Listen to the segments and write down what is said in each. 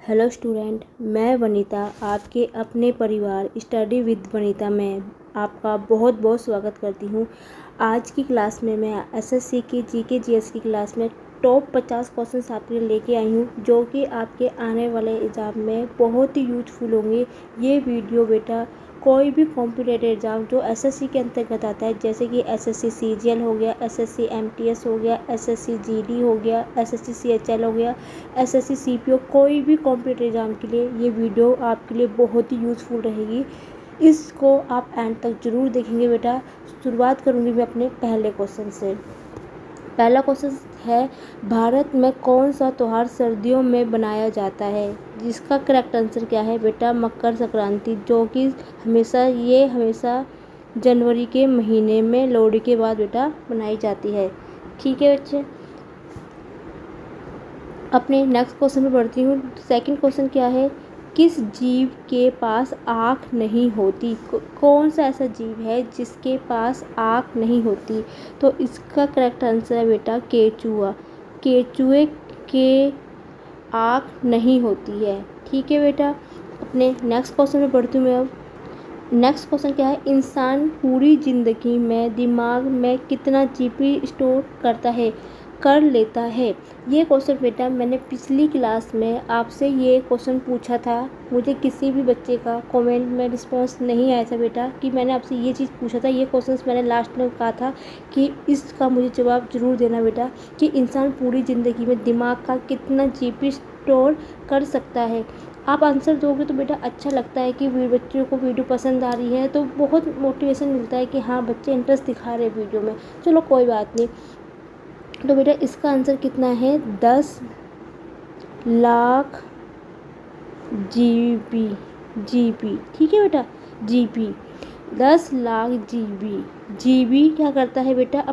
Hello student, मैं वनीता आपके अपने परिवार स्टडी विद वनीता में आपका बहुत बहुत स्वागत करती हूँ। आज की क्लास में मैं एसएससी की जीके जीएस की क्लास में टॉप 50 क्वेश्चंस आपके लिए लेके आई हूँ, जो कि आपके आने वाले एग्ज़ाम में बहुत ही यूजफुल होंगे। ये वीडियो बेटा कोई भी कॉम्पिटेटिव एग्ज़ाम जो एसएससी के अंतर्गत आता है, जैसे कि एसएससी सीजीएल हो गया, एसएससी एमटीएस हो गया, एसएससी जीडी हो गया, एसएससी सीएचएल हो गया, एसएससी सीपीओ, कोई भी कॉम्पिटेटिव एग्ज़ाम के लिए ये वीडियो आपके लिए बहुत ही यूज़फुल रहेगी। इसको आप एंड तक ज़रूर देखेंगे बेटा। शुरुआत करूँगी मैं अपने पहले क्वेश्चन से। पहला क्वेश्चन है, भारत में कौन सा त्यौहार सर्दियों में बनाया जाता है? जिसका करेक्ट आंसर क्या है बेटा? मकर संक्रांति, जो कि हमेशा जनवरी के महीने में लोहड़ी के बाद बेटा बनाई जाती है। ठीक है बच्चे, अपने नेक्स्ट क्वेश्चन में बढ़ती हूँ। सेकंड क्वेश्चन क्या है, किस जीव के पास आँख नहीं होती? कौन सा ऐसा जीव है जिसके पास आँख नहीं होती? तो इसका करेक्ट आंसर है बेटा केचुआ। केचुए के आँख नहीं होती है। ठीक है बेटा, अपने नेक्स्ट क्वेश्चन में बढ़ती हूँ मैं अब। नेक्स्ट क्वेश्चन क्या है, इंसान पूरी ज़िंदगी में दिमाग में कितना जीबी स्टोर कर लेता है? ये क्वेश्चन बेटा मैंने पिछली क्लास में आपसे ये क्वेश्चन पूछा था। मुझे किसी भी बच्चे का कमेंट में रिस्पांस नहीं आया था बेटा कि मैंने आपसे ये चीज़ पूछा था। ये क्वेश्चन मैंने लास्ट में कहा था कि इसका मुझे जवाब ज़रूर देना बेटा, कि इंसान पूरी ज़िंदगी में दिमाग का कितना जीबी स्टोर कर सकता है। आप आंसर दोगे तो बेटा अच्छा लगता है कि बच्चों को वीडियो पसंद आ रही है, तो बहुत मोटिवेशन मिलता है कि हाँ बच्चे इंटरेस्ट दिखा रहे हैं वीडियो में। चलो कोई बात नहीं। तो बेटा इसका आंसर कितना है? 10 लाख जीबी। ठीक है बेटा, जीबी 10 लाख जीबी क्या करता है बेटा?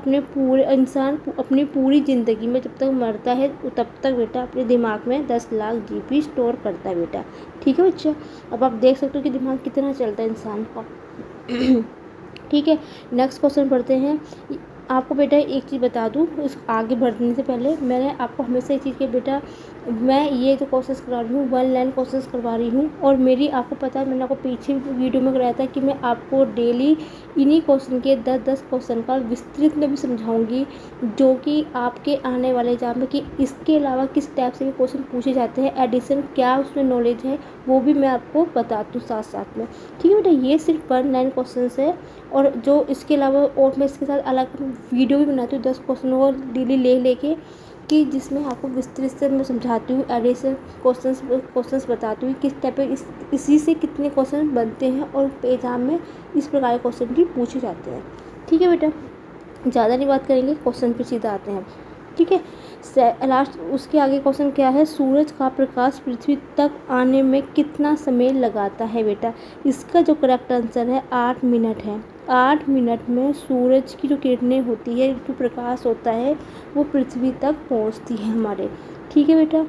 इंसान अपनी पूरी ज़िंदगी में जब तक मरता है तब तक बेटा अपने दिमाग में 10 लाख जीबी स्टोर करता है बेटा। ठीक है बच्चा, अब आप देख सकते हो कि दिमाग कितना चलता है इंसान का। ठीक है, नेक्स्ट क्वेश्चन पढ़ते हैं। आपको बेटा एक चीज़ बता दूँ, उस आगे बढ़ने से पहले मैंने आपको हमेशा एक चीज़ कि बेटा मैं ये जो कोर्सेस करवा रही हूँ 1 लाइन कोर्सेस करवा रही हूँ, और मेरी आपको पता है मैंने आपको पीछे वीडियो में कराया था कि मैं आपको डेली इन्हीं क्वेश्चन के 10-10 क्वेश्चन का विस्तृत में भी समझाऊंगी, जो कि आपके आने वाले एग्जाम में कि इसके अलावा किस टाइप से भी क्वेश्चन पूछे जाते हैं, एडिशन क्या उसमें नॉलेज है वो भी मैं आपको बताती हूँ साथ साथ में। ठीक है बेटा, ये सिर्फ 1 लाइन क्वेश्चन है, और जो इसके अलावा और मैं इसके साथ अलग वीडियो भी बनाती हूँ 10 क्वेश्चन और डेली लेके, कि जिसमें आपको विस्तृत से मैं समझाती हूँ, एडिशन क्वेश्चंस बताती हूँ किस टाइप पे इसी से कितने क्वेश्चन बनते हैं और एग्जाम में इस प्रकार के क्वेश्चन भी पूछे जाते हैं। ठीक है बेटा, ज़्यादा नहीं बात करेंगे, क्वेश्चन पे सीधा आते हैं। ठीक है, लास्ट उसके आगे क्वेश्चन क्या है, सूरज का प्रकाश पृथ्वी तक आने में कितना समय लगाता है बेटा? इसका जो करेक्ट आंसर है 8 मिनट है। 8 मिनट में सूरज की जो किरणें होती है, जो प्रकाश होता है, वो पृथ्वी तक पहुंचती है हमारे। ठीक है बेटा,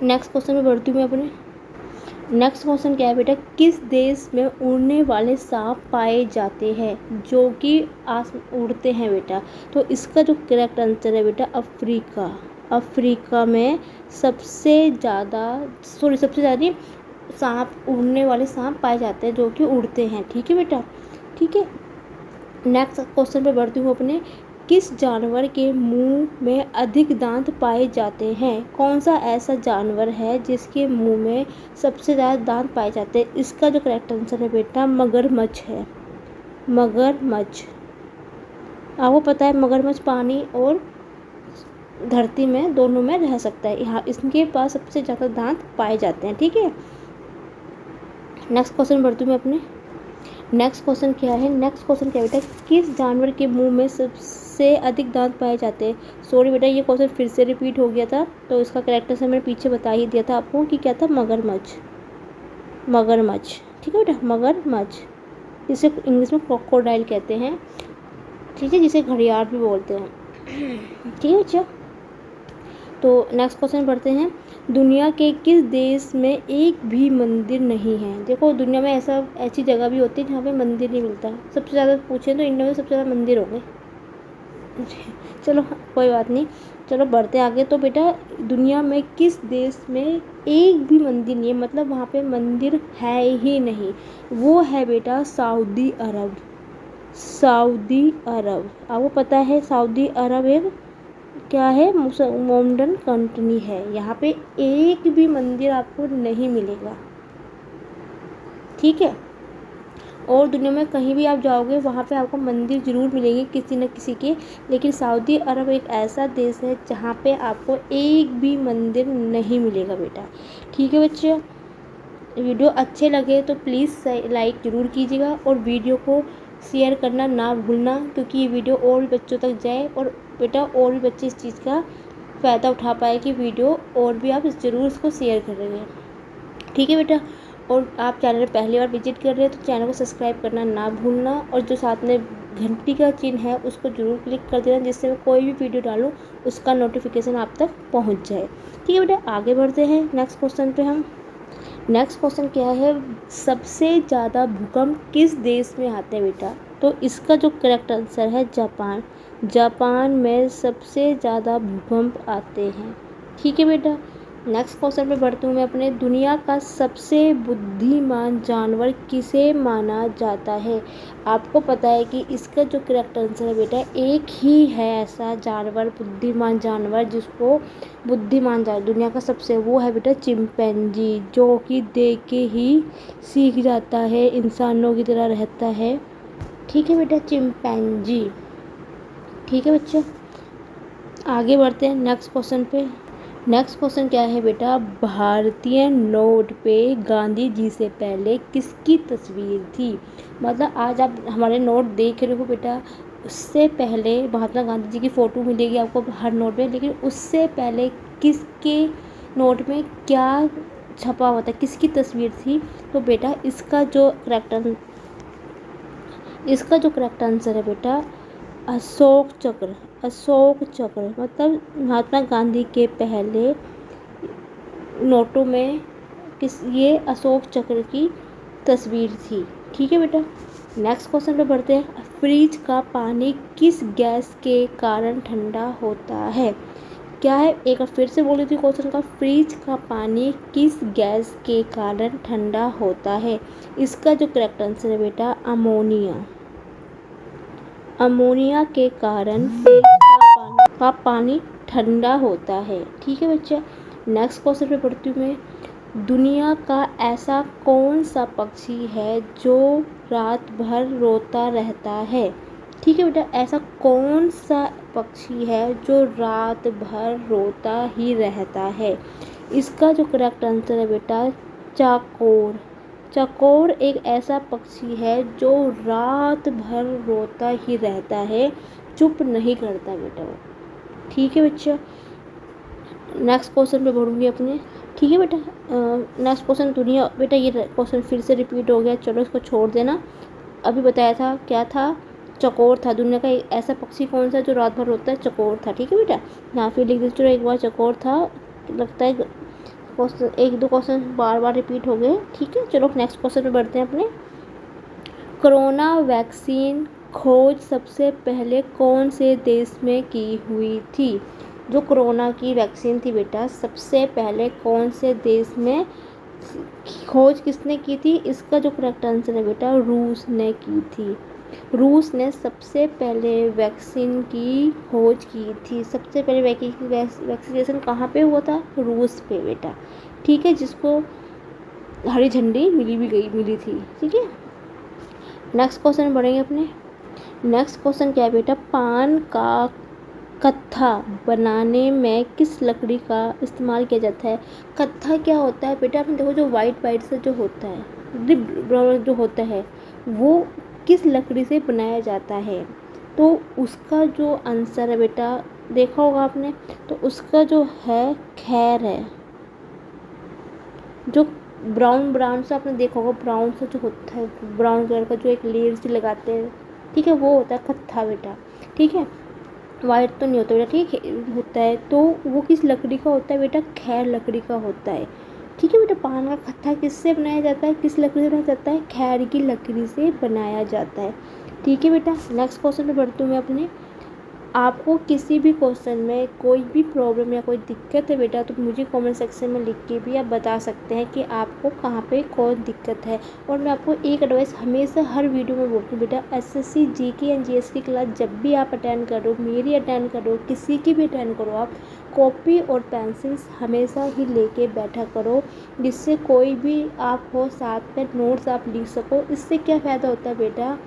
नेक्स्ट क्वेश्चन में बढ़ती हूँ मैं अपने। नेक्स्ट क्वेश्चन क्या है बेटा, किस देश में उड़ने वाले सांप पाए जाते हैं, जो कि उड़ते हैं बेटा? तो इसका जो करेक्ट आंसर है बेटा अफ्रीका में सबसे ज़्यादा उड़ने वाले सांप पाए जाते हैं जो कि उड़ते हैं। ठीक है बेटा, ठीक है। नेक्स्ट क्वेश्चन पे बढ़ती हूँ अपने। किस जानवर के मुंह में अधिक दांत पाए जाते हैं? कौन सा ऐसा जानवर है जिसके मुंह में सबसे ज़्यादा दांत पाए जाते हैं? इसका जो करेक्ट आंसर है बेटा मगरमच्छ है। मगरमच्छ, आपको पता है मगरमच्छ पानी और धरती में दोनों में रह सकता है, यहाँ इसके पास सबसे ज़्यादा दांत पाए जाते हैं। ठीक है, नेक्स्ट क्वेश्चन बढ़ती हूँ मैं अपने। नेक्स्ट क्वेश्चन क्या है बेटा, किस जानवर के मुंह में सबसे अधिक दांत पाए जाते हैं? सॉरी बेटा, ये क्वेश्चन फिर से रिपीट हो गया था, तो इसका करेक्ट आंसर मैंने पीछे बता ही दिया था आपको कि क्या था, मगरमच्छ। ठीक है बेटा, मगरमच्छ, जिसे इंग्लिश में क्रोकोडाइल कहते हैं। ठीक है, जिसे घड़ियाल भी बोलते हैं। ठीक है बच्चा, तो नेक्स्ट क्वेश्चन पढ़ते हैं। दुनिया के किस देश में एक भी मंदिर नहीं है? देखो दुनिया में ऐसी जगह भी होती है जहाँ पे मंदिर नहीं मिलता। सबसे ज़्यादा पूछें तो इंडिया में सबसे ज़्यादा मंदिर हो गए। चलो कोई बात नहीं, चलो बढ़ते आगे। तो बेटा दुनिया में किस देश में एक भी मंदिर नहीं है, मतलब वहाँ पे मंदिर है ही नहीं, वो है बेटा सऊदी अरब। सऊदी अरब, आपको पता है सऊदी अरब एक क्या है, मोमडन कंट्री है। यहाँ पे एक भी मंदिर आपको नहीं मिलेगा, ठीक है। और दुनिया में कहीं भी आप जाओगे वहाँ पे आपको मंदिर ज़रूर मिलेंगे किसी न किसी के, लेकिन सऊदी अरब एक ऐसा देश है जहाँ पे आपको एक भी मंदिर नहीं मिलेगा बेटा, ठीक है बच्चे। वीडियो अच्छे लगे तो प्लीज़ लाइक ज़रूर कीजिएगा और वीडियो को शेयर करना ना भूलना, क्योंकि ये वीडियो और भी बच्चों तक जाए और बेटा और भी बच्चे इस चीज़ का फ़ायदा उठा पाए कि वीडियो और भी आप ज़रूर इसको शेयर करेंगे, ठीक है बेटा। और आप चैनल पर पहली बार विजिट कर रहे हैं तो चैनल को सब्सक्राइब करना ना भूलना, और जो साथ में घंटी का चिन्ह है उसको ज़रूर क्लिक कर देना, जिससे मैं कोई भी वीडियो डालूँ उसका नोटिफिकेशन आप तक पहुंच जाए, ठीक है बेटा। आगे बढ़ते हैं नेक्स्ट क्वेश्चन पे हम। नेक्स्ट क्वेश्चन क्या है, सबसे ज़्यादा भूकंप किस देश में आते हैं बेटा? तो इसका जो करेक्ट आंसर है जापान। जापान में सबसे ज़्यादा भूकंप आते हैं, ठीक है बेटा। नेक्स्ट क्वेश्चन पे बढ़ती हूँ मैं अपने। दुनिया का सबसे बुद्धिमान जानवर किसे माना जाता है? आपको पता है कि इसका जो करेक्ट आंसर है बेटा, एक ही है ऐसा जानवर, बुद्धिमान जानवर जिसको बुद्धिमान जानवर दुनिया का सबसे, वो है बेटा चिंपैंजी, जो कि देख के ही सीख जाता है, इंसानों की तरह रहता है, ठीक है बेटा, चिंपैंजी, ठीक है बच्चों। आगे बढ़ते हैं नेक्स्ट क्वेश्चन पे। नेक्स्ट क्वेश्चन क्या है बेटा, भारतीय नोट पे गांधी जी से पहले किसकी तस्वीर थी? मतलब आज आप हमारे नोट देख रहे हो बेटा, उससे पहले महात्मा गांधी जी की फ़ोटो मिलेगी आपको हर नोट में, लेकिन उससे पहले किसके नोट में क्या छपा हुआ था, किसकी तस्वीर थी? तो बेटा इसका जो करेक्ट आंसर है बेटा अशोक चक्र। अशोक चक्र मतलब महात्मा गांधी के पहले नोटों में ये अशोक चक्र की तस्वीर थी, ठीक है बेटा। नेक्स्ट क्वेश्चन पे बढ़ते हैं। फ्रिज का पानी किस गैस के कारण ठंडा होता है? क्या है, एक बार फिर से बोल रही थी क्वेश्चन का, फ्रिज का पानी किस गैस के कारण ठंडा होता है? इसका जो करेक्ट आंसर है बेटा अमोनिया। अमोनिया के कारण फ्रिज का पानी ठंडा होता है, ठीक है बच्चा। नेक्स्ट क्वेश्चन पे पढ़ती हूँ मैं। दुनिया का ऐसा कौन सा पक्षी है जो रात भर रोता रहता है? ठीक है बेटा, ऐसा कौन सा पक्षी है जो रात भर रोता ही रहता है? इसका जो करेक्ट आंसर है बेटा चकोर। चकोर एक ऐसा पक्षी है जो रात भर रोता ही रहता है, चुप नहीं करता बेटा वो, ठीक है बच्चा। नेक्स्ट क्वेश्चन पे बढ़ूंगी अपने, ठीक है बेटा। नेक्स्ट क्वेश्चन दुनिया, बेटा ये क्वेश्चन फिर से रिपीट हो गया, चलो इसको छोड़ देना। अभी बताया था क्या था, चकोर था। दुनिया का एक ऐसा पक्षी कौन सा जो रात भर रोता है, चकोर था, ठीक है बेटा। यहाँ फिर लिख दीजिए, चलो एक बार चकोर था, लगता है क्वेश्चन एक दो क्वेश्चन बार बार रिपीट हो गए, ठीक है। चलो नेक्स्ट क्वेश्चन पे बढ़ते हैं अपने। कोरोना वैक्सीन खोज सबसे पहले कौन से देश में की हुई थी? जो कोरोना की वैक्सीन थी बेटा, सबसे पहले कौन से देश में खोज किसने की थी? इसका जो करेक्ट आंसर है बेटा रूस ने की थी। रूस ने सबसे पहले वैक्सीन की खोज की थी। सबसे पहले वैक्सीनेशन कहाँ पे हुआ था? रूस पे बेटा, ठीक है, जिसको हरी झंडी मिली थी, ठीक है। नेक्स्ट क्वेश्चन बढ़ेंगे अपने। नेक्स्ट क्वेश्चन क्या है बेटा, पान का कत्था बनाने में किस लकड़ी का इस्तेमाल किया जाता है? कत्था क्या होता है बेटा, आपने देखो जो वाइट से जो होता है, ब्राउन जो होता है, वो किस लकड़ी से बनाया जाता है? तो उसका जो आंसर है बेटा, देखा होगा आपने, तो उसका जो है खैर है। जो ब्राउन सा आपने देखा होगा, ब्राउन सा जो होता है, ब्राउन कलर का जो एक लेयर सी लगाते हैं, ठीक है, वो होता है कत्था बेटा, ठीक है। वाइट तो नहीं होता बेटा, ठीक है, होता है, तो वो किस लकड़ी का होता है बेटा? खैर लकड़ी का होता है, ठीक है बेटा। पान का कत्था किससे बनाया जाता है, किस लकड़ी से बनाया जाता है? खैर की लकड़ी से बनाया जाता है, ठीक है बेटा। नेक्स्ट क्वेश्चन पे बढ़ती हूँ मैं अपने। आपको किसी भी क्वेश्चन में कोई भी प्रॉब्लम या कोई दिक्कत है बेटा, तो मुझे कमेंट सेक्शन में लिख के भी आप बता सकते हैं कि आपको कहाँ पे कौन दिक्कत है। और मैं आपको एक एडवाइस हमेशा हर वीडियो में बोलती हूँ बेटा, एसएससी जीके एंड जीएस की क्लास जब भी आप अटेंड करो, मेरी अटेंड करो, किसी की भी अटेंड करो, आप कॉपी और पेंसिल्स हमेशा ही लेके बैठा करो, जिससे कोई भी आप हो साथ में नोट्स आप लिख सको। इससे क्या फ़ायदा होता है बेटा,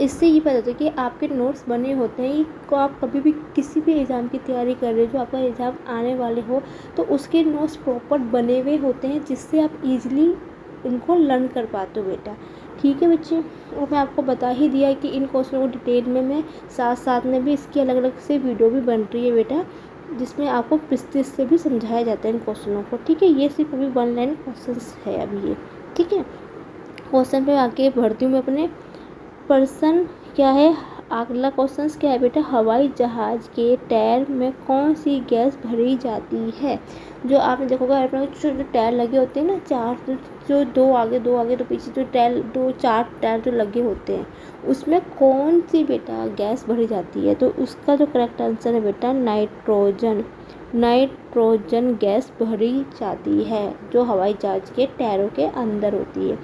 इससे ये पता होता है कि आपके नोट्स बने होते हैं को आप कभी भी किसी भी एग्ज़ाम की तैयारी कर रहे हो, जो आपका एग्ज़ाम आने वाले हो, तो उसके नोट्स प्रॉपर बने हुए होते हैं, जिससे आप इजीली उनको लर्न कर पाते हो बेटा। ठीक है बच्चे, और मैं आपको बता ही दिया कि इन क्वेश्चनों को डिटेल में मैं साथ साथ में भी इसकी अलग अलग से वीडियो भी बन रही है बेटा, जिसमें आपको विस्तृत से भी समझाया जाता है इन क्वेश्चनों को। ठीक है, ये सिर्फ अभी 1 लाइन क्वेश्चन है अभी ये। ठीक है, क्वेश्चन पे आके बढ़ती हूँ मैं अपने। प्रश्न क्या है, अगला क्वेश्चन क्या है बेटा, हवाई जहाज़ के टायर में कौन सी गैस भरी जाती है। जो आपने देखोगे अपने जो टायर लगे होते हैं ना, चार, जो दो आगे दो पीछे, जो टायर दो चार टायर जो लगे होते हैं, उसमें कौन सी बेटा गैस भरी जाती है। तो उसका जो करेक्ट आंसर है बेटा नाइट्रोजन। नाइट्रोजन गैस भरी जाती है जो हवाई जहाज़ के टायरों के अंदर होती है।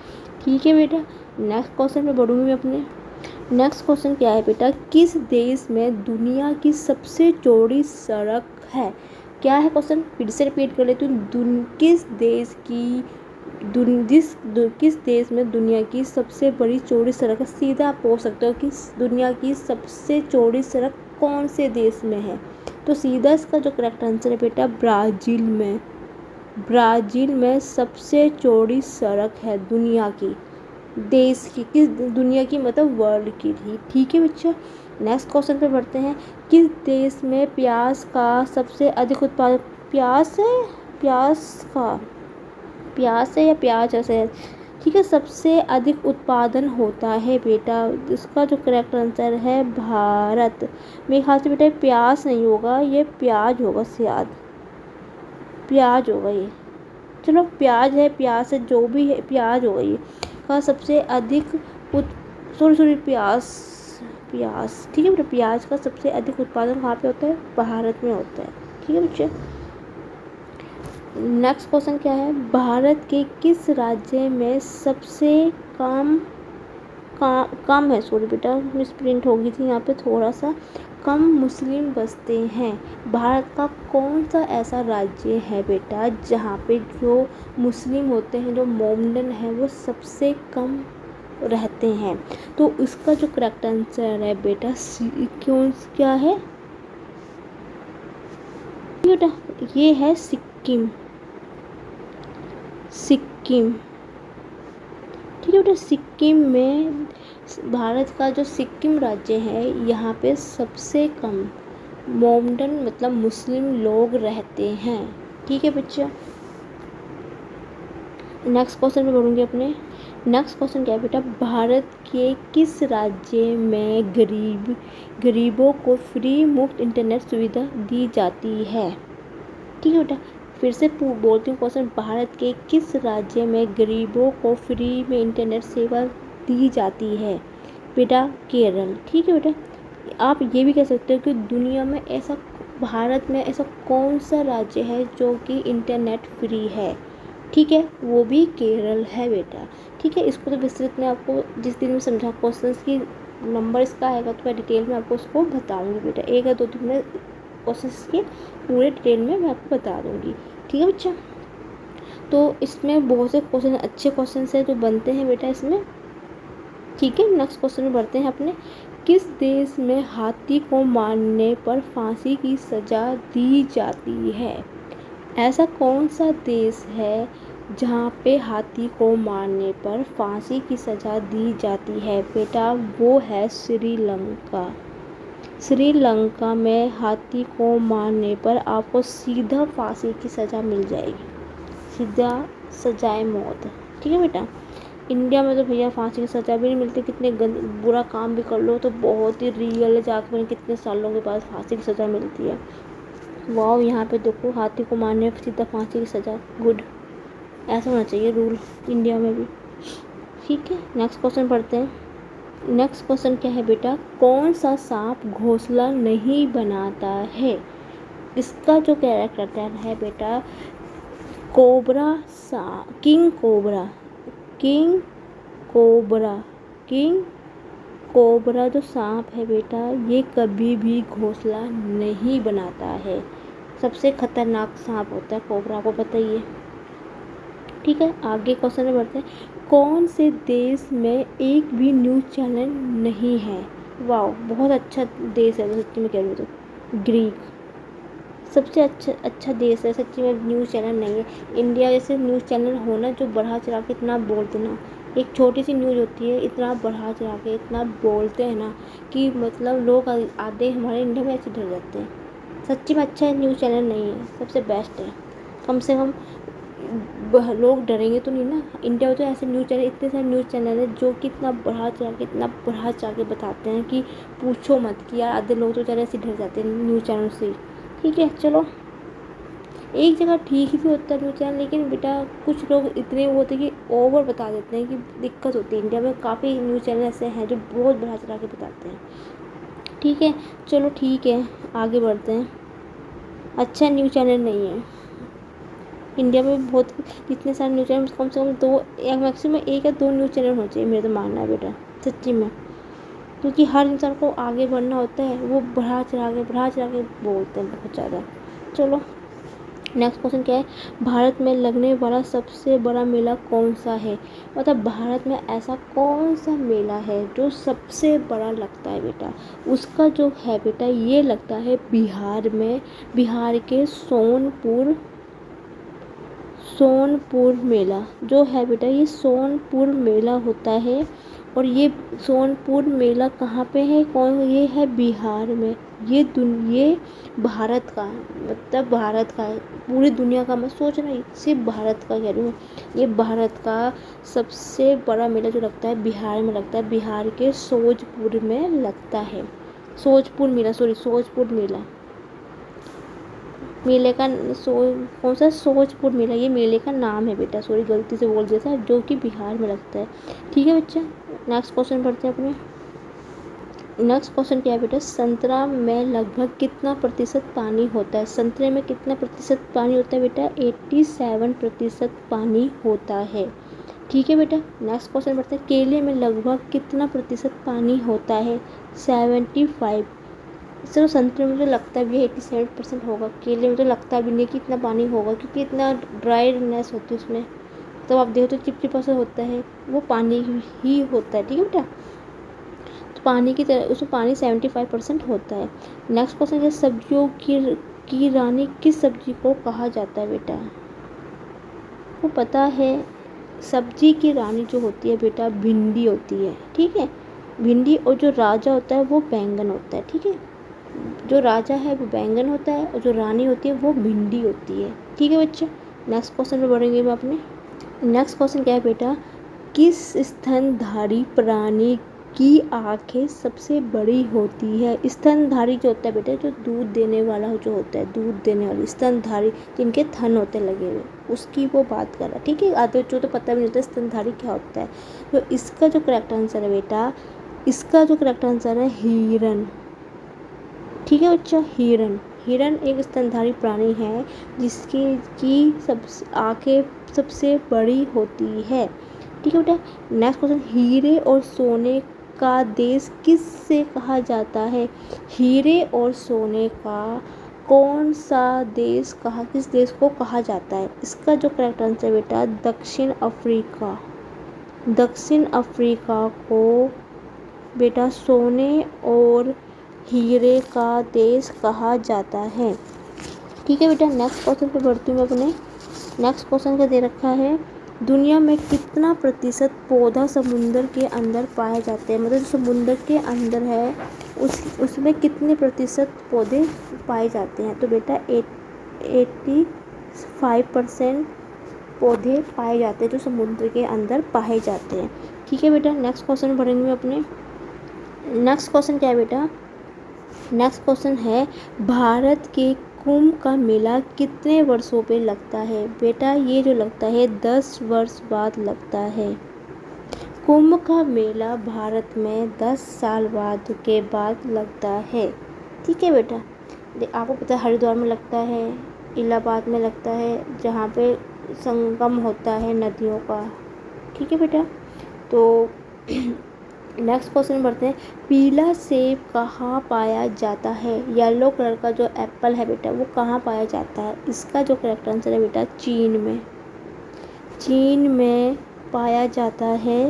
ठीक है बेटा, नेक्स्ट क्वेश्चन पे बढ़ूँगी मैं अपने। नेक्स्ट क्वेश्चन क्या है बेटा, किस देश में दुनिया की सबसे चौड़ी सड़क है। क्या है क्वेश्चन, फिर से रिपीट कर लेती हूँ। किस देश में दुनिया की सबसे बड़ी चौड़ी सड़क है। सीधा आप पूछ सकते हो कि दुनिया की सबसे चौड़ी सड़क कौन से देश में है। तो सीधा इसका जो करेक्ट आंसर है बेटा ब्राज़ील में। ब्राज़ील में सबसे चौड़ी सड़क है दुनिया की, देश की, किस दुनिया की मतलब वर्ल्ड की थी। ठीक है बच्चा, नेक्स्ट क्वेश्चन पे बढ़ते हैं। किस देश में प्याज का सबसे अधिक उत्पादन, प्याज है या प्याज है। ठीक है, सबसे अधिक उत्पादन होता है बेटा, इसका जो करेक्ट आंसर है भारत। मेरे ख्याल से बेटा प्याज नहीं होगा, ये प्याज होगा, शायद प्याज होगा ये। चलो प्याज है, प्याज है, जो भी है प्याज होगा ये का सबसे अधिक प्याज। ठीक है बेटा, प्याज का सबसे अधिक उत्पादन कहाँ पे होता है, भारत में होता है। ठीक है बच्चे, नेक्स्ट क्वेश्चन क्या है, भारत के किस राज्य में सबसे कम है, सॉरी बेटा मिसप्रिंट हो गई थी यहाँ पे, थोड़ा सा कम मुस्लिम बसते हैं। भारत का कौन सा ऐसा राज्य है बेटा जहाँ पे जो मुस्लिम होते हैं, जो मोमडन है, वो सबसे कम रहते हैं। तो इसका जो करेक्ट आंसर है बेटा क्या है बेटा, ये है सिक्किम। ठीक है बेटा, सिक्किम में, भारत का जो सिक्किम राज्य है, यहाँ पे सबसे कम मोमडन मतलब मुस्लिम लोग रहते हैं। ठीक है बच्चा, नेक्स्ट क्वेश्चन पे बढ़ूंगी अपने। नेक्स्ट क्वेश्चन क्या है बेटा, भारत के किस राज्य में गरीबों को फ्री मुफ्त इंटरनेट सुविधा दी जाती है। ठीक है बेटा, फिर से बोलती हूँ क्वेश्चन, भारत के किस राज्य में गरीबों को फ्री में इंटरनेट सेवा दी जाती है बेटा, केरल। ठीक है बेटा, आप ये भी कह सकते हो कि दुनिया में ऐसा, भारत में ऐसा कौन सा राज्य है जो कि इंटरनेट फ्री है। ठीक है, वो भी केरल है बेटा। ठीक है, इसको तो विस्तृत में आपको जिस दिन में समझा क्वेश्चन की नंबर इसका आएगा तो मैं डिटेल में आपको उसको बताऊँगी बेटा, एक या दो दिन में क्वेश्चन की पूरे डिटेल में मैं आपको बता दूँगी। ठीक है बच्चा, तो इसमें बहुत से क्वेश्चन, अच्छे क्वेश्चन है जो बनते हैं बेटा इसमें। ठीक है, नेक्स्ट क्वेश्चन में बढ़ते हैं अपने। किस देश में हाथी को मारने पर फांसी की सज़ा दी जाती है। ऐसा कौन सा देश है जहाँ पे हाथी को मारने पर फांसी की सज़ा दी जाती है बेटा, वो है श्रीलंका। श्रीलंका में हाथी को मारने पर आपको सीधा फांसी की सज़ा मिल जाएगी, सीधा सजाए मौत। ठीक है बेटा, इंडिया में तो भैया फांसी की सज़ा भी नहीं मिलती, कितने बुरा काम भी कर लो तो बहुत ही रियल है, जाकर कितने सालों के बाद फांसी की सज़ा मिलती है। वाह, यहाँ पे देखो हाथी को मारने पर सीधा फांसी की सज़ा, गुड, ऐसा होना चाहिए रूल इंडिया में भी। ठीक है, नेक्स्ट क्वेश्चन पढ़ते हैं। नेक्स्ट क्वेश्चन क्या है बेटा, कौन सा सांप घोंसला नहीं बनाता है? इसका जो कैरेक्टर है बेटा, कोबरा सा king cobra, king cobra, king cobra जो सांप है बेटा, ये कभी भी घोंसला नहीं बनाता है। सबसे खतरनाक सांप होता है कोबरा, को पता ही है। ठीक है, आगे क्वेश्चन में बढ़ते हैं। कौन से देश में एक भी न्यूज़ चैनल नहीं है? वाह, बहुत अच्छा देश है सच्ची में कह रही हूँ तो, ग्रीक। सबसे अच्छा देश है सच्ची में, न्यूज़ चैनल नहीं है। इंडिया जैसे न्यूज़ चैनल होना जो बढ़ा चढ़ा के इतना बोलते ना, एक छोटी सी न्यूज़ होती है, इतना बढ़ा चढ़ा के इतना बोलते हैं ना कि मतलब लोग आधे हमारे इंडिया में ऐसे डर जाते हैं। सच्ची में अच्छा न्यूज़ चैनल नहीं है, सबसे बेस्ट है। कम से कम लोग डरेंगे तो नहीं ना। इंडिया में तो ऐसे न्यूज़ चैनल, इतने सारे न्यूज़ चैनल है जो कि इतना बढ़ा चढ़ा के बताते हैं कि पूछो मत, कि यार आधे लोग तो बेचारे ऐसे डर जाते हैं न्यूज़ चैनल से। ठीक है, चलो एक जगह ठीक ही होता है न्यूज़ चैनल, लेकिन बेटा कुछ लोग इतने वो होते हैं कि ओवर बता देते हैं कि दिक्कत होती है। इंडिया में काफ़ी न्यूज़ चैनल ऐसे हैं जो बहुत बढ़ा चढ़ा के बताते हैं। ठीक है, चलो ठीक है, आगे बढ़ते हैं। अच्छा न्यूज़ चैनल नहीं है इंडिया में, बहुत जितने सारे न्यूज़ चैनल कम से कम दो या मैक्सिमम एक या दो न्यूज़ चैनल होने चाहिए, मेरा तो मानना है बेटा सच्ची में। क्योंकि हर इंसान को आगे बढ़ना होता है, वो बढ़ा चढ़ा के बोलते हैं बहुत ज़्यादा। चलो नेक्स्ट क्वेश्चन क्या है, भारत में लगने वाला सबसे बड़ा मेला कौन सा है? मतलब भारत में ऐसा कौन सा मेला है जो सबसे बड़ा लगता है बेटा? उसका जो है बेटा, ये लगता है बिहार में, बिहार के सोनपुर मेला जो है बेटा, ये सोनपुर मेला होता है। और ये सोनपुर मेला कहाँ पे है, ये है बिहार में। ये भारत का, मतलब भारत का है, पूरी दुनिया का मत सोचना, सिर्फ भारत का कह रही हूँ। ये भारत का सबसे बड़ा मेला जो लगता है बिहार में लगता है, बिहार के सोजपुर में लगता है। सोजपुर मेला, मेले का कौन सा, सोजपुर मेला, ये मेले का नाम है बेटा, सॉरी गलती से बोल दिया था, जो कि बिहार में लगता है। ठीक है बच्चा, नेक्स्ट क्वेश्चन पढ़ते हैं अपने। नेक्स्ट क्वेश्चन क्या है बेटा, संतरा में लगभग कितना प्रतिशत पानी होता है? संतरे में कितना प्रतिशत पानी होता है बेटा? 87% पानी होता है। ठीक है बेटा, नेक्स्ट क्वेश्चन पढ़ते हैं। केले में लगभग कितना प्रतिशत पानी होता है? 75। चलो संतरे में तो लगता भी है 87% होगा, केले में तो लगता भी नहीं कि इतना पानी होगा, क्योंकि इतना ड्राईनेस होती है उसमें। तो आप देखो तो चिपचिपा सा होता है, वो पानी ही होता है। ठीक है बेटा, तो पानी की तरह उसमें पानी 75% होता है। नेक्स्ट क्वेश्चन है, सब्जियों की रानी किस सब्जी को कहा जाता है बेटा? वो पता है, सब्जी की रानी जो होती है बेटा, भिंडी होती है। ठीक है, भिंडी, और जो राजा होता है वो बैंगन होता है। ठीक है, जो राजा है वो बैंगन होता है और जो रानी होती है वो भिंडी होती है। ठीक है बच्चे, नेक्स्ट क्वेश्चन पे बढ़ेंगे मैं अपने। नेक्स्ट क्वेश्चन क्या है बेटा, किस स्तनधारी प्राणी की आंखें सबसे बड़ी होती है? स्तनधारी जो होता है बेटा, जो दूध देने वाला जो होता है, दूध देने वाली स्तनधारी, जिनके थन होते लगे हुए, उसकी वो बात कर रहा है। ठीक है, आधे बच्चों तो पता भी नहीं होता स्तनधारी क्या होता है। तो इसका जो करेक्ट आंसर है बेटा, इसका जो करेक्ट आंसर है हिरन। ठीक है बच्चा, हिरन एक स्तनधारी प्राणी है जिसकी आंखें सबसे बड़ी होती है। ठीक है बेटा, नेक्स्ट क्वेश्चन, हीरे और सोने का देश किस से कहा जाता है? हीरे और सोने का कौन सा देश किस देश को कहा जाता है? इसका जो करेक्ट आंसर है बेटा, दक्षिण अफ्रीका। दक्षिण अफ्रीका को बेटा सोने और हीरे का देश कहा जाता है। ठीक है बेटा, नेक्स्ट क्वेश्चन पे बढ़ती हूँ मैं अपने। नेक्स्ट क्वेश्चन क्या दे रखा है, दुनिया में कितना प्रतिशत पौधा समुंदर के अंदर पाए जाते हैं? मतलब जो समुंदर के अंदर है उसमें कितने प्रतिशत पौधे पाए जाते हैं? तो बेटा 85% पौधे पाए जाते हैं जो समुद्र के अंदर पाए जाते हैं। ठीक है बेटा, नेक्स्ट क्वेश्चन पढ़ेंगे अपने। नेक्स्ट क्वेश्चन क्या है बेटा, नेक्स्ट क्वेश्चन है, भारत के कुंभ का मेला कितने वर्षों पे लगता है? बेटा ये जो लगता है 10 वर्ष बाद लगता है। कुंभ का मेला भारत में 10 साल बाद के बाद लगता है। ठीक है बेटा, आपको पता है हरिद्वार में लगता है, इलाहाबाद में लगता है, जहाँ पे संगम होता है नदियों का। ठीक है बेटा, तो नेक्स्ट क्वेश्चन बढ़ते हैं। पीला सेब कहाँ पाया जाता है? येलो कलर का जो एप्पल है बेटा वो कहाँ पाया जाता है? इसका जो करेक्ट आंसर है बेटा चीन में। चीन में पाया जाता है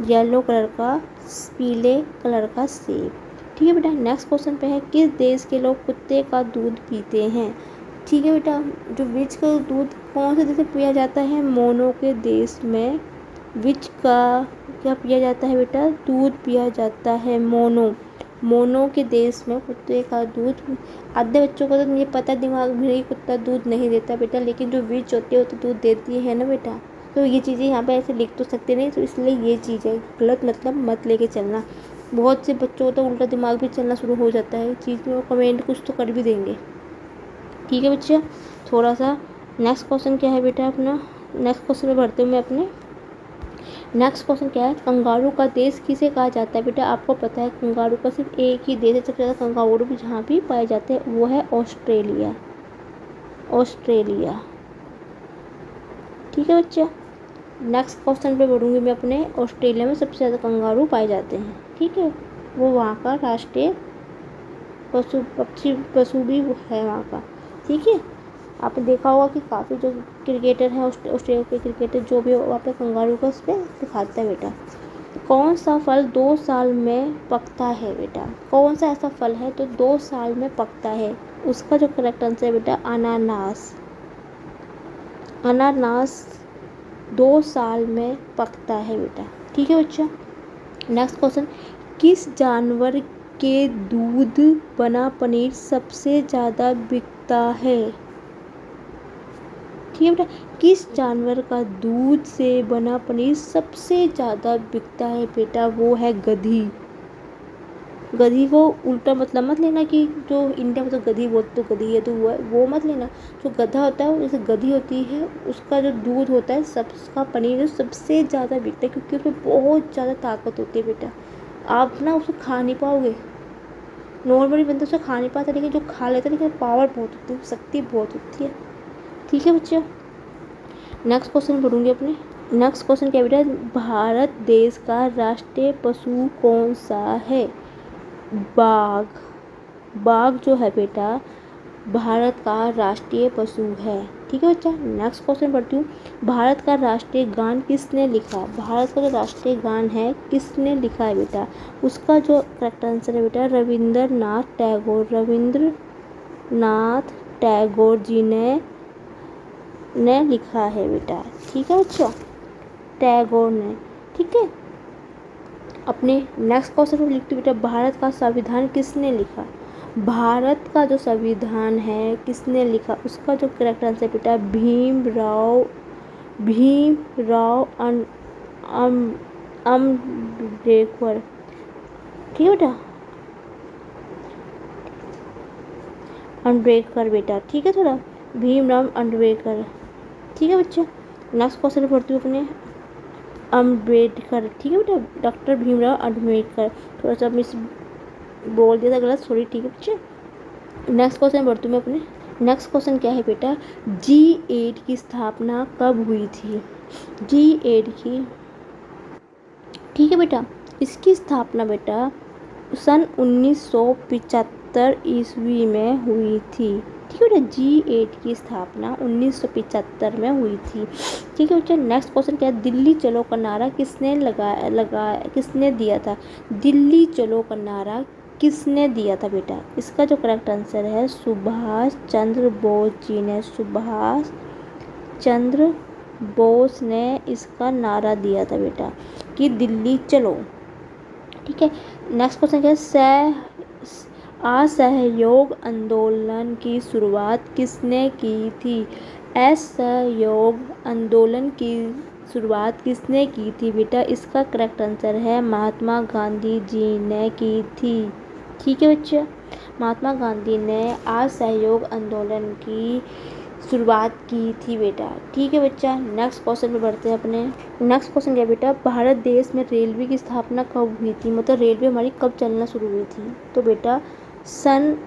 येलो कलर का पीले कलर का सेब। ठीक है बेटा, नेक्स्ट क्वेश्चन पे है किस देश के लोग कुत्ते का दूध पीते हैं? ठीक है बेटा, जो विच का दूध कौन से देश में पिया जाता है? मोनो के देश में विच का क्या पिया जाता है बेटा? दूध पिया जाता है मोनो के देश में कुत्ते का दूध। आधे बच्चों को तो मुझे पता दिमाग में ही कुत्ता दूध नहीं देता बेटा, लेकिन जो विच होती है वो तो दूध देती है ना बेटा। तो ये चीज़ें यहाँ पे ऐसे लिख तो सकते नहीं, तो इसलिए ये चीज़ें गलत मतलब मत लेके चलना। बहुत से बच्चों को तो उल्टा दिमाग भी चलना शुरू हो जाता है चीज़ में, वो कमेंट कुछ तो कर भी देंगे। ठीक है बच्चा, थोड़ा सा नेक्स्ट क्वेश्चन क्या है बेटा अपना? नेक्स्ट क्वेश्चन में बढ़ते हुए मैं अपने नेक्स्ट क्वेश्चन क्या है? कंगारू का देश किसे कहा जाता है बेटा? आपको पता है कंगारू का सिर्फ एक ही देश है सबसे ज़्यादा कंगारू भी जहाँ भी पाए जाते हैं, वो है ऑस्ट्रेलिया। ठीक है बच्चा, नेक्स्ट क्वेश्चन पे बढ़ूंगी मैं अपने। ऑस्ट्रेलिया में सबसे ज़्यादा कंगारू पाए जाते हैं। ठीक है, वो वहाँ का राष्ट्रीय पशु भी है वहाँ का। ठीक है, आपने देखा होगा कि काफ़ी जो क्रिकेटर हैं ऑस्ट्रेलिया के क्रिकेटर जो भी वहाँ पे कंगारू का उस पर दिखाता है बेटा। कौन सा फल 2 साल में पकता है बेटा? कौन सा ऐसा फल है तो 2 साल में पकता है? उसका जो करेक्ट आंसर है बेटा अनानास। अनानास 2 साल में पकता है बेटा। ठीक है बच्चा, नेक्स्ट क्वेश्चन। किस जानवर के दूध बना पनीर सबसे ज़्यादा बिकता है? ठीक है बेटा, किस जानवर का दूध से बना पनीर सबसे ज़्यादा बिकता है बेटा? वो है गधी। गधी को उल्टा मतलब मत लेना कि जो इंडिया में तो गधी बोलते तो गधी है तो वो मत लेना। जो गधा होता है जैसे गधी होती है उसका जो दूध होता है सबका पनीर सबसे ज़्यादा बिकता है, क्योंकि उसमें बहुत ज़्यादा ताकत होती है बेटा। आप ना उसको खा नहीं पाओगे, नॉर्मली बंदा उसे खा नहीं पाता, लेकिन जो खा लेता है लेकिन पावर बहुत होती है, शक्ति बहुत होती है। ठीक है बच्चा, नेक्स्ट क्वेश्चन पढ़ूंगी अपने। नेक्स्ट क्वेश्चन क्या बेटा? भारत देश का राष्ट्रीय पशु कौन सा है? बाघ। बाघ जो है बेटा भारत का राष्ट्रीय पशु है। ठीक है बच्चा, नेक्स्ट क्वेश्चन पढ़ती हूँ। भारत का राष्ट्रीय गान किसने लिखा? भारत का जो राष्ट्रीय गान है किसने लिखा है बेटा? उसका जो करेक्ट आंसर है बेटा रविंद्रनाथ टैगोर। रविंद्रनाथ टैगोर जी ने लिखा है बेटा। ठीक है बच्चा, टैगोर ने। ठीक है, अपने नेक्स्ट क्वेश्चन में लिखती बेटा भारत का संविधान किसने लिखा? भारत का जो संविधान है किसने लिखा? उसका जो करेक्ट आंसर बेटा भीमराव अम्बेडकर। ठीक है बेटा, अम्बेडकर बेटा। ठीक है, थोड़ा भीमराव अम्बेडकर। ठीक है बच्चा, नेक्स्ट क्वेश्चन पढ़ती हूँ अपने अम्बेडकर। ठीक है बेटा, डॉक्टर भीमराव अम्बेडकर। थोड़ा सा मिस बोल दिया था गलत, सॉरी। ठीक है बच्चे, नेक्स्ट क्वेश्चन पढ़ती हूँ मैं अपने। नेक्स्ट क्वेश्चन क्या है बेटा? G8 की स्थापना कब हुई थी? G8 की, ठीक है बेटा, इसकी स्थापना बेटा सन 1975 ईस्वी में हुई थी। ठीक है बेटा, G8 की स्थापना 1975 में हुई थी। ठीक है बच्चा, नेक्स्ट क्वेश्चन क्या है? दिल्ली चलो का नारा किसने किसने दिया था? दिल्ली चलो का नारा किसने दिया था बेटा? इसका जो करेक्ट आंसर है सुभाष चंद्र बोस जी ने। सुभाष चंद्र बोस ने इसका नारा दिया था बेटा कि दिल्ली चलो। ठीक है, नेक्स्ट क्वेश्चन क्या है? असहयोग आंदोलन की शुरुआत किसने की थी? असहयोग आंदोलन की शुरुआत किसने की थी बेटा? इसका करेक्ट आंसर है महात्मा गांधी जी ने की थी। ठीक है बच्चा, महात्मा गांधी ने असहयोग आंदोलन की शुरुआत की थी बेटा। ठीक है बच्चा, नेक्स्ट क्वेश्चन पे बढ़ते हैं अपने। नेक्स्ट क्वेश्चन क्या है बेटा, भारत देश में रेलवे की स्थापना कब हुई थी, मतलब रेलवे हमारी कब चलना शुरू हुई थी। तो बेटा सन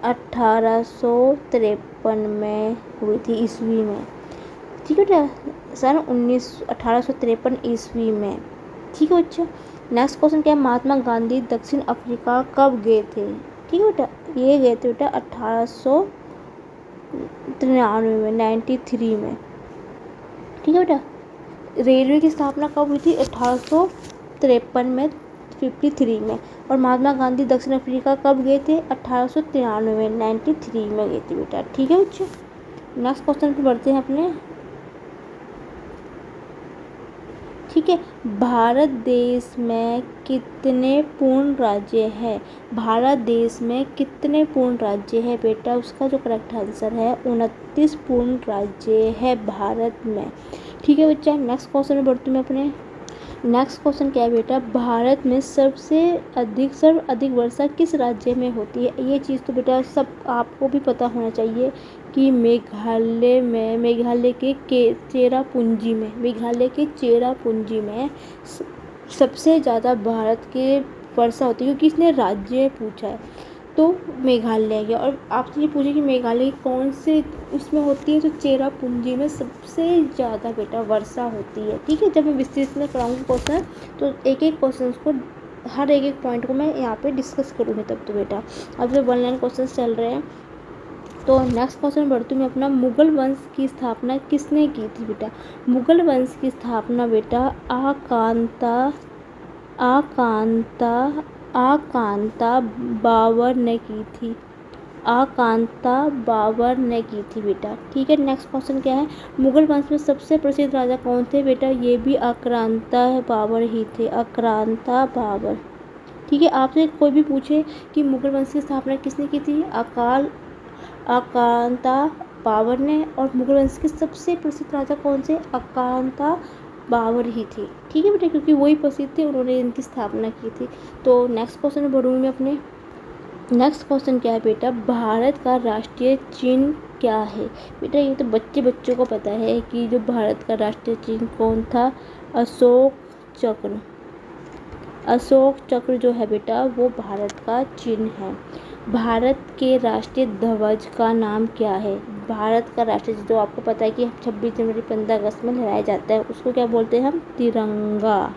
1853 में हुई थी, ईस्वी में। ठीक है बेटा, सन 1853 ईस्वी में। ठीक है बच्चा, नेक्स्ट क्वेश्चन क्या है, महात्मा गांधी दक्षिण अफ्रीका कब गए थे। ठीक है बेटा, ये गए थे बेटा 1893 में, 93 में। ठीक है बेटा, रेलवे की स्थापना कब हुई थी, 1853 में, 53 में। और महात्मा गांधी दक्षिण अफ्रीका कब गए थे, 1893 में, 93 में गए थे बेटा। ठीक है बच्चे, नेक्स्ट क्वेश्चन पे बढ़ते हैं अपने। ठीक है, भारत देश में कितने पूर्ण राज्य है। भारत देश में कितने पूर्ण राज्य है बेटा, उसका जो करेक्ट आंसर है 29 पूर्ण राज्य है भारत में। ठीक है बच्चा, नेक्स्ट क्वेश्चन में बढ़ती हूँ मैं अपने। नेक्स्ट क्वेश्चन क्या है बेटा, भारत में सर्व अधिक वर्षा किस राज्य में होती है। ये चीज़ तो बेटा सब आपको भी पता होना चाहिए कि मेघालय के चेरापूंजी में सबसे ज़्यादा भारत के वर्षा होती है, क्योंकि इसने राज्य पूछा है तो मेघालय गया। और आपसे ये पूछे कि मेघालय कौन से उसमें होती है, तो चेरापूंजी में सबसे ज़्यादा बेटा वर्षा होती है। ठीक है, जब मैं विस्तृत में कराऊंगी क्वेश्चन तो एक एक क्वेश्चन को, हर एक पॉइंट को मैं यहाँ पे डिस्कस करूँगी तब तो बेटा। अब जो 1 लाइन क्वेश्चन चल रहे हैं, तो नेक्स्ट क्वेश्चन बढ़ती हूँ मैं अपना। मुगल वंश की स्थापना किसने की थी बेटा। मुगल वंश की स्थापना बेटा आकांता बाबर ने की थी। आकांता बाबर ने की थी बेटा। ठीक है, नेक्स्ट क्वेश्चन क्या है, मुगल वंश में सबसे प्रसिद्ध राजा कौन थे बेटा। ये भी आक्रांता बाबर ही थे, आक्रांता बाबर। ठीक है, आपसे कोई भी पूछे कि मुगल वंश की स्थापना किसने की थी, आकांता बाबर ने। और मुगल वंश के सबसे प्रसिद्ध राजा कौन से, आकांता बाबर ही थे। ठीक है बेटा, क्योंकि वही प्रसिद्ध थे, उन्होंने इनकी स्थापना की थी। तो नेक्स्ट क्वेश्चन में बढ़ूँगी मैं अपने। नेक्स्ट क्वेश्चन क्या है बेटा, भारत का राष्ट्रीय चिन्ह क्या है। बेटा ये तो बच्चों को पता है कि जो भारत का राष्ट्रीय चिन्ह कौन था, अशोक चक्र। अशोक चक्र जो है बेटा वो भारत का चिन्ह है। भारत के राष्ट्रीय ध्वज का नाम क्या है। भारत का राष्ट्रीय जो आपको पता है कि 26 जनवरी 15 अगस्त में लहराया जाता है, उसको क्या बोलते हैं हम, तिरंगा।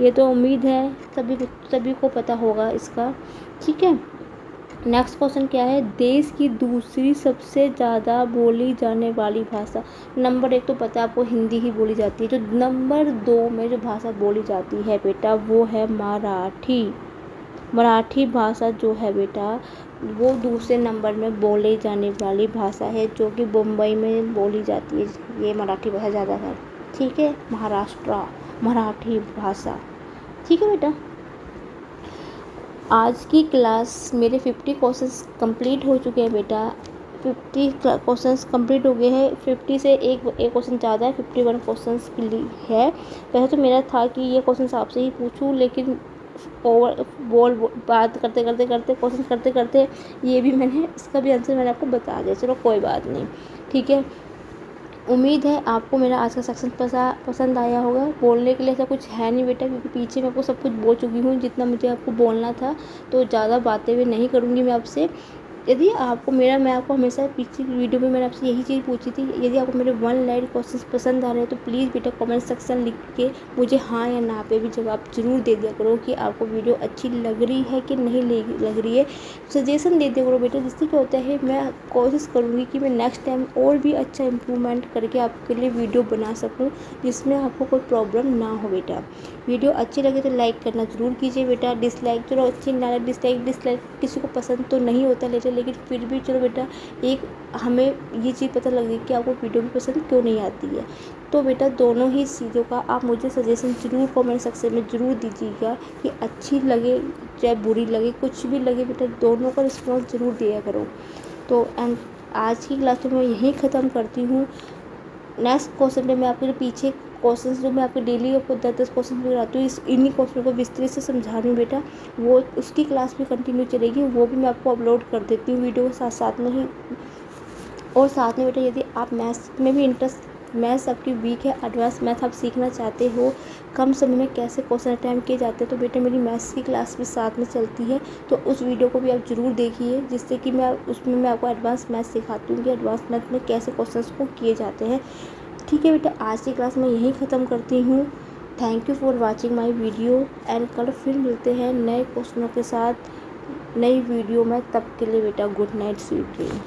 ये तो उम्मीद है सभी को पता होगा इसका। ठीक है, नेक्स्ट क्वेश्चन क्या है, देश की दूसरी सबसे ज़्यादा बोली जाने वाली भाषा। नंबर 1 तो पता है आपको हिंदी ही बोली जाती है। जो नंबर 2 में जो भाषा बोली जाती है बेटा वो है मराठी। मराठी भाषा जो है बेटा वो दूसरे नंबर में बोली जाने वाली भाषा है, जो कि मुंबई में बोली जाती है। ये मराठी भाषा ज़्यादा है। ठीक है, महाराष्ट्र मराठी भाषा। ठीक है बेटा, आज की क्लास मेरे 50 क्वेश्चंस कंप्लीट हो चुके हैं बेटा। 50 क्वेश्चंस कंप्लीट हो गए हैं। 50 से एक क्वेश्चन ज़्यादा है, 51 क्वेश्चंस के लिए है। वैसे तो मेरा था कि ये क्वेश्चंस आपसे ही पूछूं, लेकिन बात करते क्वेश्चन करते ये भी इसका भी आंसर मैंने आपको बता दिया। चलो कोई बात नहीं, ठीक है। उम्मीद है आपको मेरा आज का सेक्शन पसंद आया होगा। बोलने के लिए ऐसा कुछ है नहीं बेटा, क्योंकि पीछे मैं आपको सब कुछ बोल चुकी हूँ जितना मुझे आपको बोलना था। तो ज़्यादा बातें भी नहीं करूँगी मैं आपसे। यदि आपको मैं आपको हमेशा पिछली वीडियो में मैंने आपसे यही चीज़ पूछी थी, यदि आपको मेरे 1 लाइन क्वेश्चंस पसंद आ रहे हैं तो प्लीज़ बेटा कमेंट सेक्शन लिख के मुझे हाँ या ना पे भी जवाब ज़रूर दे दिया करो कि आपको वीडियो अच्छी लग रही है कि नहीं लग रही है। सजेशन दे दिया करो बेटा, जिससे क्या होता है मैं कोशिश करूँगी कि मैं नेक्स्ट टाइम और भी अच्छा इम्प्रूवमेंट करके आपके लिए वीडियो बना सकूँ, जिसमें आपको कोई प्रॉब्लम ना हो बेटा। वीडियो अच्छी लगे तो लाइक करना ज़रूर कीजिए बेटा। डिसलाइक चलो अच्छी ना लगे, डिसलाइक किसी को पसंद तो नहीं होता लेकिन फिर भी चलो बेटा एक हमें ये चीज़ पता लगे कि आपको वीडियो भी पसंद क्यों नहीं आती है। तो बेटा दोनों ही चीज़ों का आप मुझे सजेशन ज़रूर कमेंट सेक्शन में ज़रूर दीजिएगा कि अच्छी लगे चाहे बुरी लगे, कुछ भी लगे बेटा दोनों का रिस्पॉन्स ज़रूर दिया करो। तो आज की क्लास में मैं यहीं ख़त्म करती हूँ। नेक्स्ट क्वेश्चन में मैं आपके पीछे क्वेश्चंस जो मैं आपके डेली आपको 10 क्वेश्चन कराती हूँ, इन्हीं क्वेश्चन को विस्तृत से समझा रही हूँ बेटा। वो उसकी क्लास भी कंटिन्यू चलेगी, वो भी मैं आपको अपलोड कर देती हूँ वीडियो के साथ में ही। और साथ में बेटा यदि आप मैथ्स में भी मैथ्स आपकी वीक है, एडवांस मैथ आप सीखना चाहते हो, कम समय में कैसे क्वेश्चन अटैम्प्ट किए जाते हैं, तो बेटा मेरी मैथ्स की क्लास भी साथ में चलती है, तो उस वीडियो को भी आप ज़रूर देखिए, जिससे कि मैं आपको एडवांस मैथ सिखाती हूँ कि एडवांस मैथ में कैसे क्वेश्चन को किए जाते हैं। ठीक है बेटा, आज की क्लास मैं यहीं ख़त्म करती हूँ। Thank you for watching my video and कल फिर मिलते हैं नए क्वेश्चनों के साथ नई वीडियो में। तब के लिए बेटा गुड नाइट, स्वीट ड्रीम।